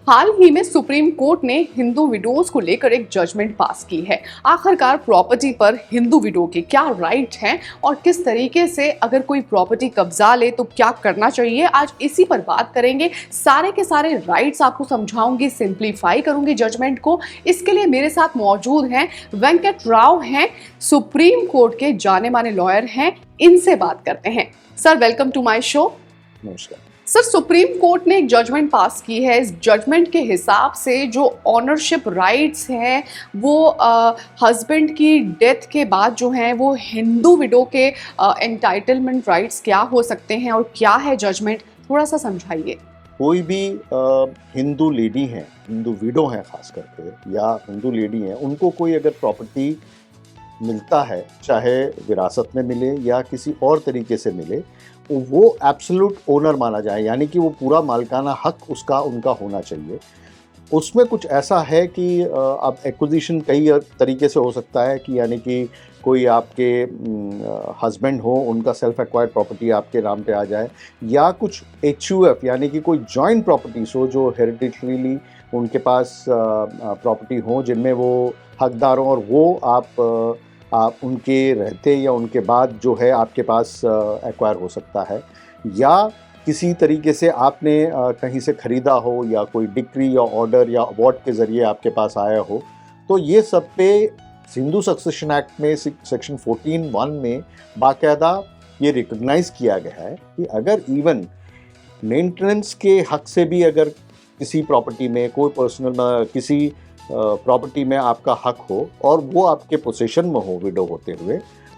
हाल ही में supreme court ने Hindu widows को लेकर एक जजमेंट पास की है। आखिरकार प्रॉपर्टी पर हिंदू विडो के क्या राइट हैं और किस तरीके से अगर कोई प्रॉपर्टी कब्जा ले तो क्या करना चाहिए, आज इसी पर बात करेंगे। सारे के सारे राइट्स आपको समझाऊंगी, सिंप्लीफाई करूंगी जजमेंट को। इसके लिए मेरे साथ मौजूद हैं वेंकट राव, हैं सुप्रीम कोर्ट के जाने माने लॉयर हैं। इनसे बात करते हैं। Sir, welcome to my show. नमस्कार सर, सुप्रीम कोर्ट ने एक जजमेंट पास की है। इस जजमेंट के हिसाब से जो ऑनरशिप राइट्स हैं वो हस्बैंड की डेथ के बाद जो हैं वो हिंदू विडो के एंटाइटलमेंट राइट्स क्या हो सकते हैं और क्या है जजमेंट, थोड़ा सा समझाइए। कोई भी हिंदू लेडी हैं, हिंदू विडो हैं खास करके, या हिंदू लेडी हैं, उनको कोई अगर प्रॉपर्टी मिलता है, चाहे विरासत में मिले या किसी और तरीके से मिले, वो एब्सोल्यूट ओनर माना जाए, यानी कि वो पूरा मालिकाना हक उसका उनका होना चाहिए। उसमें कुछ ऐसा है कि अब एक्विजिशन कई तरीके से हो सकता है कि यानी कि कोई आपके हस्बैंड हो, उनका सेल्फ एक्वायर्ड प्रॉपर्टी आपके नाम पे आ जाए, या कुछ HUF यानी कि कोई जॉइंट प्रॉपर्टीज हो जो हेरिडिटरीली उनके पास प्रॉपर्टी हो, जिनमें वो हकदार हों और वो आप उनके रहते या उनके बाद जो है आपके पास एक्वायर हो सकता है, या किसी तरीके से आपने कहीं से ख़रीदा हो, या कोई डिक्री या ऑर्डर या अवार्ड के ज़रिए आपके पास आया हो। तो ये सब पे हिंदू सक्सेशन एक्ट में सेक्शन 14(1) में बाकायदा ये रिकॉग्नाइज़ किया गया है कि अगर इवन मेंटेनेंस के हक से भी अगर किसी प्रॉपर्टी में कोई पर्सनल किसी प्रॉपर्टी में आपका हक हो और वो आपके पोसेशन में हो विडो होते हुए,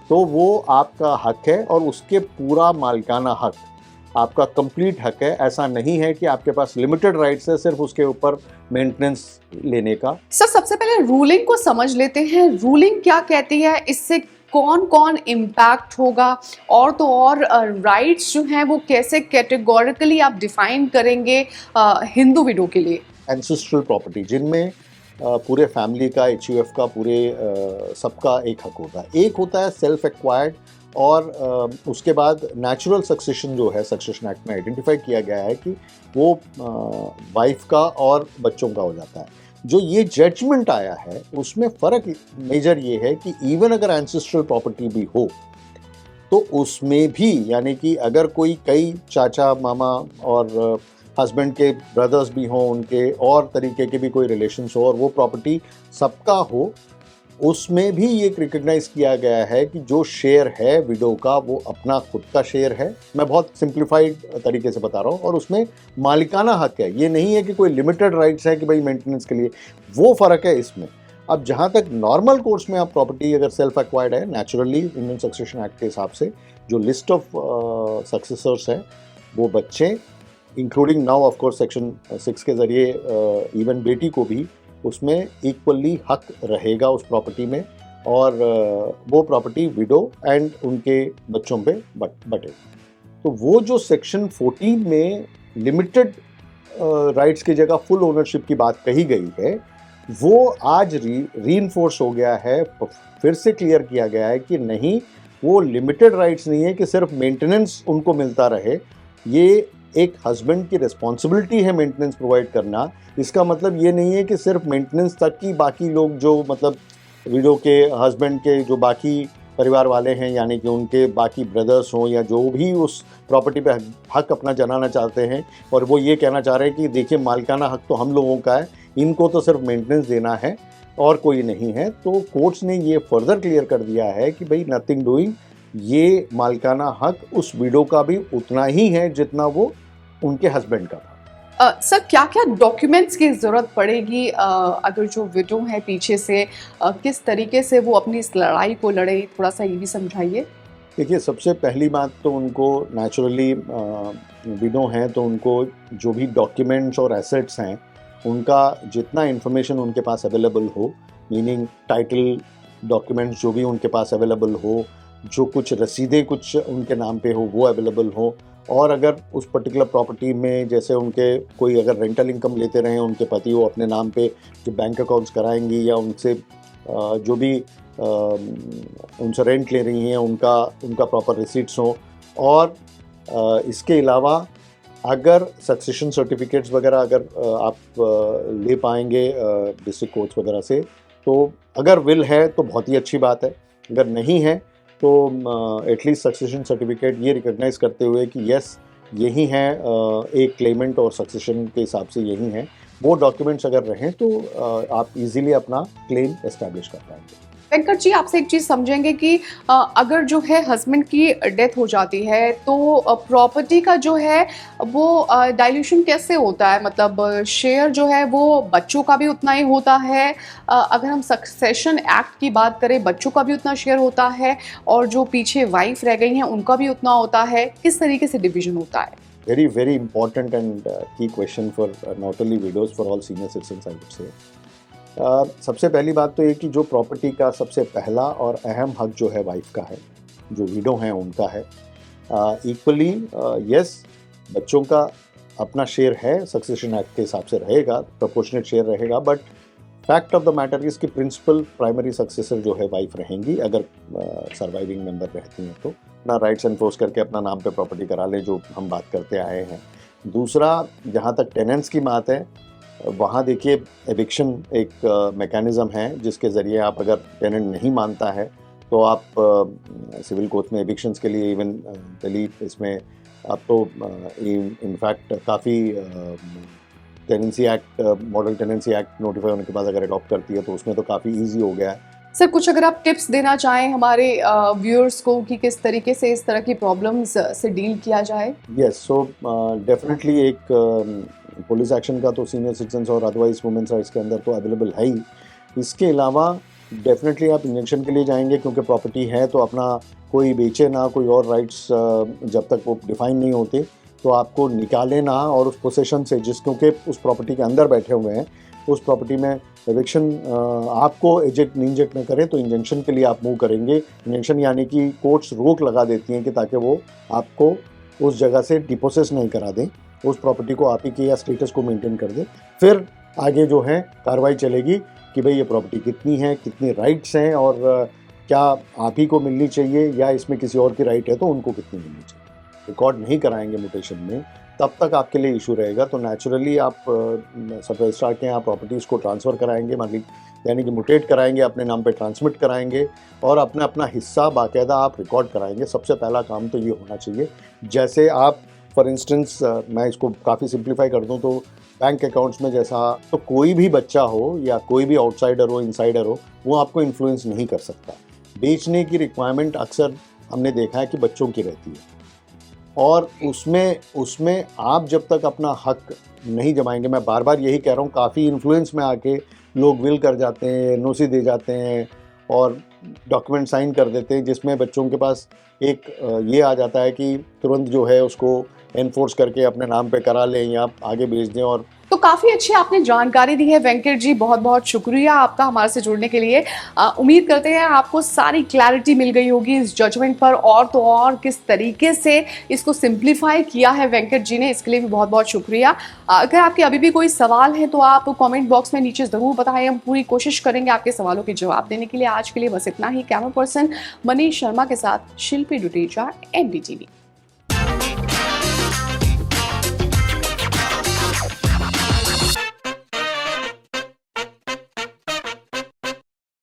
तो वो आपका हक है और उसके पूरा मालिकाना हक आपका कंप्लीट हक है। ऐसा नहीं है कि आपके पास लिमिटेड राइट्स है सिर्फ उसके ऊपर मेंटेनेंस लेने का। सर, सबसे पहले रूलिंग को समझ लेते हैं। रूलिंग क्या कहती है, इससे कौन कौन इम्पैक्ट होगा, और तो और राइट्स जो हैं वो कैसे कैटेगोरिकली आप डिफाइन करेंगे हिंदू विडो के लिए। एंसेस्ट्रल प्रॉपर्टी जिनमें पूरे फैमिली का, HUF का, पूरे सबका एक हक होता है। एक होता है सेल्फ एक्वायर्ड, और उसके बाद नेचुरल सक्सेशन जो है सक्सेशन एक्ट में आइडेंटिफाई किया गया है कि वो वाइफ का और बच्चों का हो जाता है। जो ये जजमेंट आया है उसमें फ़र्क मेजर ये है कि इवन अगर एंसेस्ट्रल प्रॉपर्टी भी हो तो उसमें भी, यानी कि अगर कोई कई चाचा मामा और हस्बैंड के ब्रदर्स भी हों, उनके और तरीके के भी कोई रिलेशंस हो और वो प्रॉपर्टी सबका हो, उसमें भी ये रिकग्नाइज किया गया है कि जो शेयर है विडो का वो अपना खुद का शेयर है। मैं बहुत सिंप्लीफाइड तरीके से बता रहा हूँ, और उसमें मालिकाना हक है। ये नहीं है कि कोई लिमिटेड राइट्स है कि भाई मेंटेनेंस के लिए, वो फ़र्क है इसमें। अब जहाँ तक नॉर्मल कोर्स में आप प्रॉपर्टी अगर सेल्फ एक्वायर्ड है, नेचुरली इंडियन सक्सेशन एक्ट के हिसाब से जो लिस्ट ऑफ सक्सेसर्स है वो बच्चे, including now of course section 6 के ज़रिए इवन बेटी को भी उसमें इक्वली हक रहेगा उस प्रॉपर्टी में, और वो प्रॉपर्टी विडो एंड उनके बच्चों पे बटे। तो वो जो सेक्शन 14 में लिमिटेड राइट्स की जगह फुल ओनरशिप की बात कही गई है, वो आज रीइंफोर्स हो गया है, फिर से क्लियर किया गया है कि नहीं, वो लिमिटेड राइट्स नहीं है कि सिर्फ मेंटेनेंस उनको मिलता रहे। ये एक हस्बैंड की रिस्पॉन्सिबिलिटी है मेंटेनेंस प्रोवाइड करना। इसका मतलब ये नहीं है कि सिर्फ मेंटेनेंस तक की बाकी लोग जो मतलब विडो के हस्बैंड के जो बाकी परिवार वाले हैं, यानी कि उनके बाकी ब्रदर्स हों या जो भी उस प्रॉपर्टी पे हक अपना जनाना चाहते हैं, और वो ये कहना चाह रहे हैं कि देखिए मालिकाना हक तो हम लोगों का है, इनको तो सिर्फ मेंटेनेंस देना है और कोई नहीं है। तो कोर्ट्स ने ये फर्दर क्लियर कर दिया है कि भाई नथिंग डूइंग, ये मालिकाना हक उस विडो का भी उतना ही है जितना वो उनके हस्बैंड का था। सर, क्या क्या डॉक्यूमेंट्स की ज़रूरत पड़ेगी अगर जो विडो है पीछे से, किस तरीके से वो अपनी इस लड़ाई को लड़े, थोड़ा सा ये भी समझाइए। देखिए, सबसे पहली बात तो उनको नेचुरली विडो हैं तो उनको जो भी डॉक्यूमेंट्स और एसेट्स हैं उनका जितना इन्फॉर्मेशन उनके पास अवेलेबल हो, मीनिंग टाइटल डॉक्यूमेंट्स जो भी उनके पास अवेलेबल हो, जो कुछ रसीदें कुछ उनके नाम पे हो वो अवेलेबल हो, और अगर उस पर्टिकुलर प्रॉपर्टी में जैसे उनके कोई अगर रेंटल इनकम लेते रहे उनके पति, वो अपने नाम पे जो बैंक अकाउंट्स कराएंगी या उनसे जो भी उनसे रेंट ले रही हैं उनका प्रॉपर रिसीट्स हो। और इसके अलावा अगर सक्सेशन सर्टिफिकेट्स वगैरह अगर आप ले पाएंगे डिस्ट्रिक्ट कोर्ट्स वगैरह से, तो अगर विल है तो बहुत ही अच्छी बात है। अगर नहीं है तो एटलीस्ट सक्सेशन सर्टिफिकेट ये रिकॉग्नाइज करते हुए कि यस यही है एक क्लेमेंट और सक्सेशन के हिसाब से यही है, वो डॉक्यूमेंट्स अगर रहें तो आप इजीली अपना क्लेम एस्टैब्लिश कर पाएंगे। वेंकट जी, आपसे एक चीज़ समझेंगे कि अगर जो है हस्बैंड की डेथ हो जाती है तो प्रॉपर्टी का जो है वो डाइल्यूशन कैसे होता है? मतलब शेयर जो है वो बच्चों का भी उतना ही होता है? अगर हम सक्सेशन एक्ट की बात करें, बच्चों का भी उतना शेयर होता है और जो पीछे वाइफ रह गई हैं उनका भी उतना होता है? किस तरीके से डिवीजन होता है? Very important and key question for not only widows, for all senior citizens I would say. सबसे पहली बात तो ये कि जो प्रॉपर्टी का सबसे पहला और अहम हक जो है वाइफ का है, जो विडो हैं उनका है। इक्वली यस, बच्चों का अपना शेयर है, सक्सेशन एक्ट के हिसाब से रहेगा, प्रोपोर्शनेट शेयर रहेगा, but fact of the matter is कि प्रिंसिपल प्राइमरी सक्सेसर जो है वाइफ रहेंगी। अगर सर्वाइविंग मेंबर रहती हैं तो अपना राइट्स एनफोर्स करके अपना नाम पे प्रॉपर्टी करा ले, जो हम बात करते आए हैं। दूसरा, जहाँ तक टेनेंट्स की बात है, वहाँ देखिए एविक्शन एक मैकेनिज़्म है जिसके ज़रिए आप अगर टेनेंट नहीं मानता है तो आप सिविल कोर्ट में एविक्शंस के लिए इवन दिल्ली इसमें आप तो इनफैक्ट काफ़ी tenancy act, model tenancy act notify होने के बाद अगर अडॉप्ट करती है तो उसमें तो काफ़ी ईजी हो गया है। सर, कुछ अगर आप टिप्स देना चाहें हमारे व्यूअर्स को कि किस तरीके से इस तरह की प्रॉब्लम्स से डील किया जाए। यस, सो डेफिनेटली एक पुलिस एक्शन का तो सीनियर सिटीजन्स और अदरवाइज वुमेन्स राइट्स के अंदर तो अवेलेबल है ही। इसके अलावा डेफिनेटली आप इंजेक्शन के लिए जाएंगे, क्योंकि प्रॉपर्टी है तो अपना कोई बेचे ना, कोई और राइट्स जब तक वो डिफाइन नहीं होते तो आपको निकाले ना, और उस पोसेशन से क्योंकि उस प्रॉपर्टी के अंदर बैठे हुए हैं, उस प्रॉपर्टी में एविक्शन आपको एजेक्ट न करें तो इंजेक्शन के लिए आप मूव करेंगे। इंजेक्शन यानी कि कोर्ट्स रोक लगा देती हैं कि ताकि वो आपको उस जगह से डिपोसेस नहीं करा दें, उस प्रॉपर्टी को आप ही के या स्टेटस को मेंटेन कर दें। फिर आगे जो है कार्रवाई चलेगी कि भाई ये प्रॉपर्टी कितनी है, कितनी राइट्स हैं, और क्या आप ही को मिलनी चाहिए या इसमें किसी और की राइट है तो उनको कितनी मिलनी चाहिए। रिकॉर्ड नहीं कराएंगे म्यूटेशन में तब तक आपके लिए इशू रहेगा। तो नेचुरली आप सब रजिस्ट्रार के यहाँ प्रॉपर्टीज़ को ट्रांसफ़र कराएंगे, मालिक यानी कि म्यूटेट कराएंगे, अपने नाम पे ट्रांसमिट कराएंगे और अपना अपना हिस्सा बाकायदा आप रिकॉर्ड कराएंगे। सबसे पहला काम तो ये होना चाहिए। जैसे आप फॉर इंस्टेंस मैं इसको काफ़ी सिंप्लीफाई कर दूं तो बैंक अकाउंट्स में जैसा, तो कोई भी बच्चा हो या कोई भी आउटसाइडर हो, इनसाइडर हो, वो आपको इन्फ्लुएंस नहीं कर सकता। बेचने की रिक्वायरमेंट अक्सर हमने देखा है कि बच्चों की रहती है, और उसमें आप जब तक अपना हक नहीं जमाएंगे, मैं बार बार यही कह रहा हूँ, काफ़ी इन्फ्लुएंस में आके लोग विल कर जाते हैं, एनओसी दे जाते हैं और डॉक्यूमेंट साइन कर देते हैं, जिसमें बच्चों के पास एक ये आ जाता है कि तुरंत जो है उसको एनफोर्स करके अपने नाम पे करा लें या आगे भेज दें। और तो काफ़ी अच्छी आपने जानकारी दी है वेंकट जी, बहुत बहुत शुक्रिया आपका हमारे से जुड़ने के लिए। उम्मीद करते हैं आपको सारी क्लैरिटी मिल गई होगी इस जजमेंट पर, और तो और किस तरीके से इसको सिंप्लीफाई किया है वेंकट जी ने, इसके लिए भी बहुत बहुत शुक्रिया। अगर आपके अभी भी कोई सवाल है तो आप कमेंट बॉक्स में नीचे ज़रूर बताएं, हम पूरी कोशिश करेंगे आपके सवालों के जवाब देने के लिए। आज के लिए बस इतना ही। कैमरा पर्सन मनीष शर्मा के साथ शिल्पी डुटेजा, NDTV।